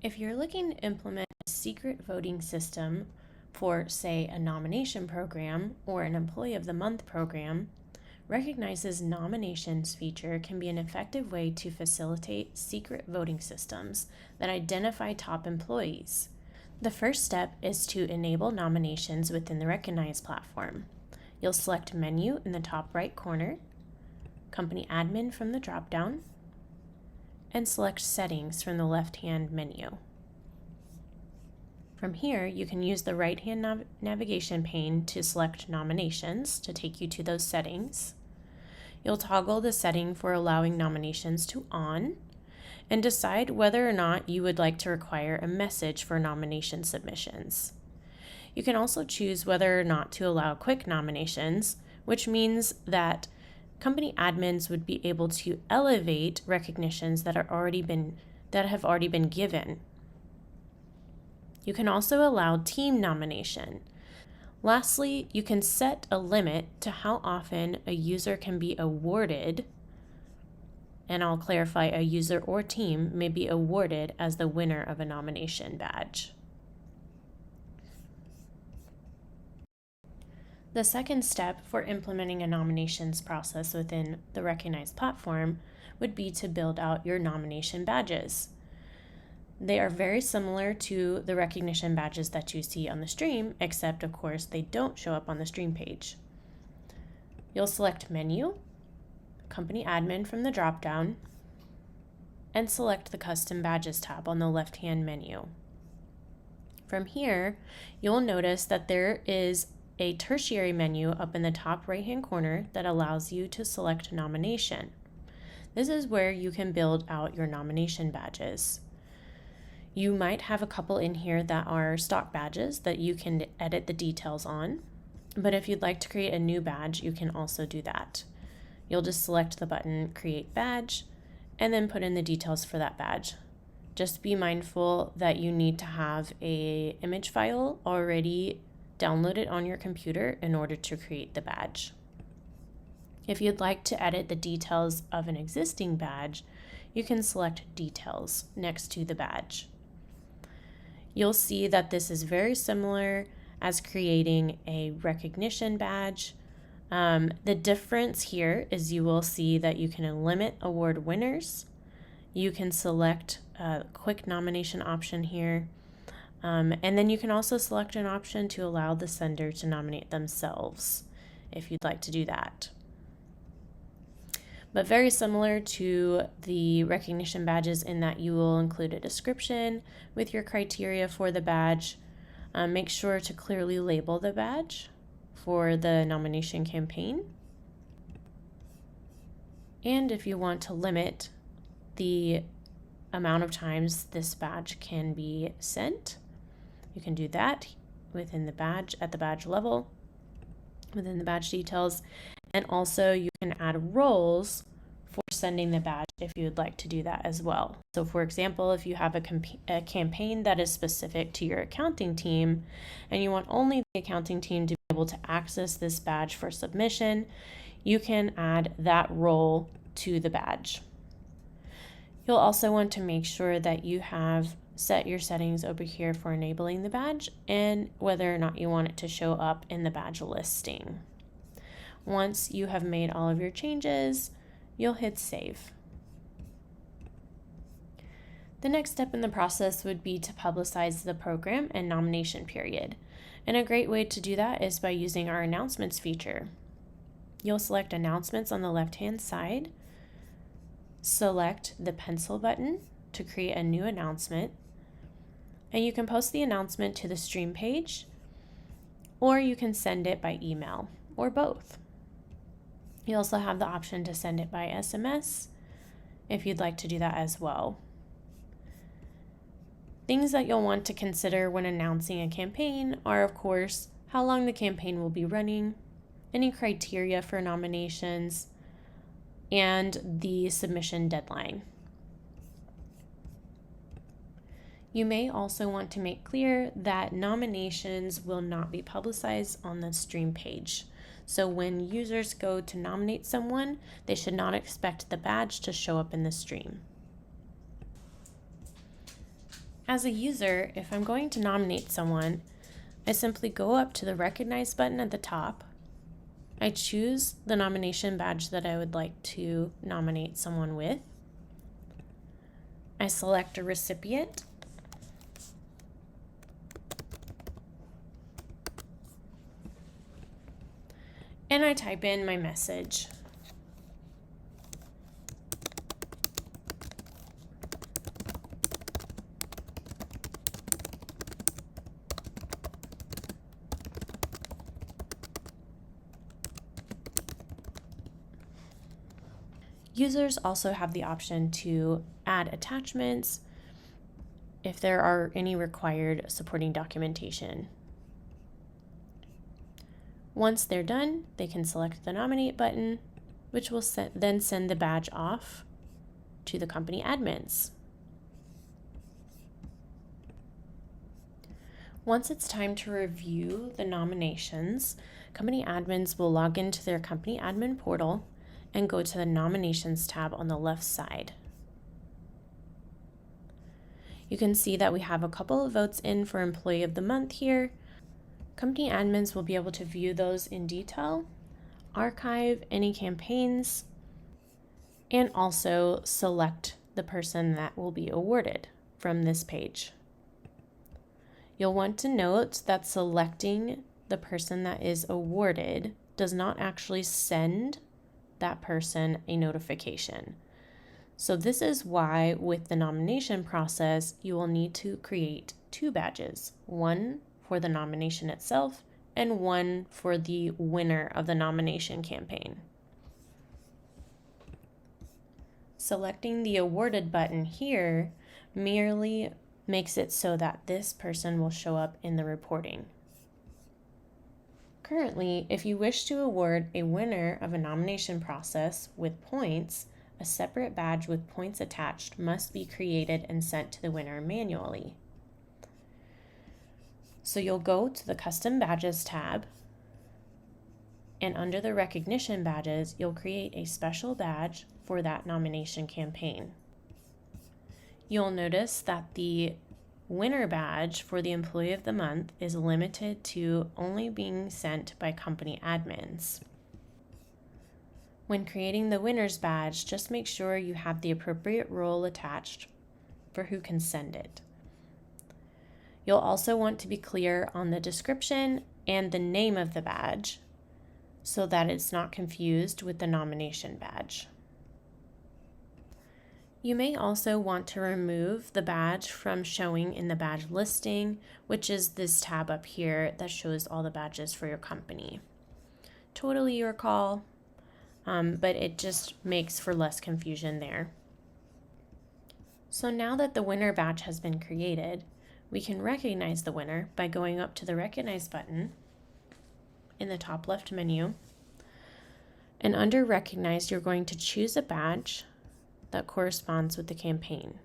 If you're looking to implement a secret voting system for, say, a nomination program or an Employee of the Month program, Recognize's nominations feature can be an effective way to facilitate secret voting systems that identify top employees. The first step is to enable nominations within the Recognize platform. You'll select Menu in the top right corner, Company Admin from the drop-down, and select Settings from the left-hand menu. From here, you can use the right-hand navigation pane to select Nominations to take you to those settings. You'll toggle the setting for allowing nominations to on and decide whether or not you would like to require a message for nomination submissions. You can also choose whether or not to allow quick nominations, which means that company admins would be able to elevate recognitions that have already been given. You can also allow team nomination. Lastly, you can set a limit to how often a user can be awarded, and I'll clarify, a user or team may be awarded as the winner of a nomination badge. The second step for implementing a nominations process within the Recognize platform would be to build out your nomination badges. They are very similar to the recognition badges that you see on the stream, except of course they don't show up on the stream page. You'll select Menu, Company Admin from the drop-down, and select the Custom Badges tab on the left-hand menu. From here, you'll notice that there is a tertiary menu up in the top right-hand corner that allows you to select Nomination. This is where you can build out your nomination badges. You might have a couple in here that are stock badges that you can edit the details on, but if you'd like to create a new badge, you can also do that. You'll just select the button Create Badge and then put in the details for that badge. Just be mindful that you need to have an image file already downloaded on your computer in order to create the badge. If you'd like to edit the details of an existing badge, you can select Details next to the badge. You'll see that this is very similar as creating a recognition badge. The difference here is you will see that you can limit award winners. You can select a quick nomination option here. And then you can also select an option to allow the sender to nominate themselves if you'd like to do that. But very similar to the recognition badges in that you will include a description with your criteria for the badge. Make sure to clearly label the badge for the nomination campaign. And if you want to limit the amount of times this badge can be sent, you can do that within the badge, at the badge level, within the badge details. And also you can add roles for sending the badge if you would like to do that as well. So for example, if you have a campaign that is specific to your accounting team and you want only the accounting team to be able to access this badge for submission, you can add that role to the badge. You'll also want to make sure that you have set your settings over here for enabling the badge and whether or not you want it to show up in the badge listing. Once you have made all of your changes, you'll hit Save. The next step in the process would be to publicize the program and nomination period. And a great way to do that is by using our announcements feature. You'll select Announcements on the left-hand side, select the pencil button to create a new announcement, and you can post the announcement to the stream page, or you can send it by email, or both. You also have the option to send it by SMS if you'd like to do that as well. Things that you'll want to consider when announcing a campaign are, of course, how long the campaign will be running, any criteria for nominations, and the submission deadline. You may also want to make clear that nominations will not be publicized on the stream page. So when users go to nominate someone, they should not expect the badge to show up in the stream. As a user, if I'm going to nominate someone, I simply go up to the Recognize button at the top. I choose the nomination badge that I would like to nominate someone with. I select a recipient. And I type in my message. Users also have the option to add attachments if there are any required supporting documentation. Once they're done, they can select the Nominate button, which will then send the badge off to the company admins. Once it's time to review the nominations, company admins will log into their company admin portal and go to the Nominations tab on the left side. You can see that we have a couple of votes in for Employee of the Month here. Company admins will be able to view those in detail, archive any campaigns, and also select the person that will be awarded from this page. You'll want to note that selecting the person that is awarded does not actually send that person a notification. So this is why with the nomination process, you will need to create two badges, one for the nomination itself and one for the winner of the nomination campaign. Selecting the awarded button here merely makes it so that this person will show up in the reporting. Currently, if you wish to award a winner of a nomination process with points, a separate badge with points attached must be created and sent to the winner manually. So you'll go to the Custom Badges tab, and under the Recognition Badges, you'll create a special badge for that nomination campaign. You'll notice that the winner badge for the Employee of the Month is limited to only being sent by company admins. When creating the winner's badge, just make sure you have the appropriate role attached for who can send it. You'll also want to be clear on the description and the name of the badge so that it's not confused with the nomination badge. You may also want to remove the badge from showing in the badge listing, which is this tab up here that shows all the badges for your company. Totally your call, but it just makes for less confusion there. So now that the winner badge has been created, we can recognize the winner by going up to the Recognize button in the top left menu. And under Recognize, you're going to choose a badge that corresponds with the campaign.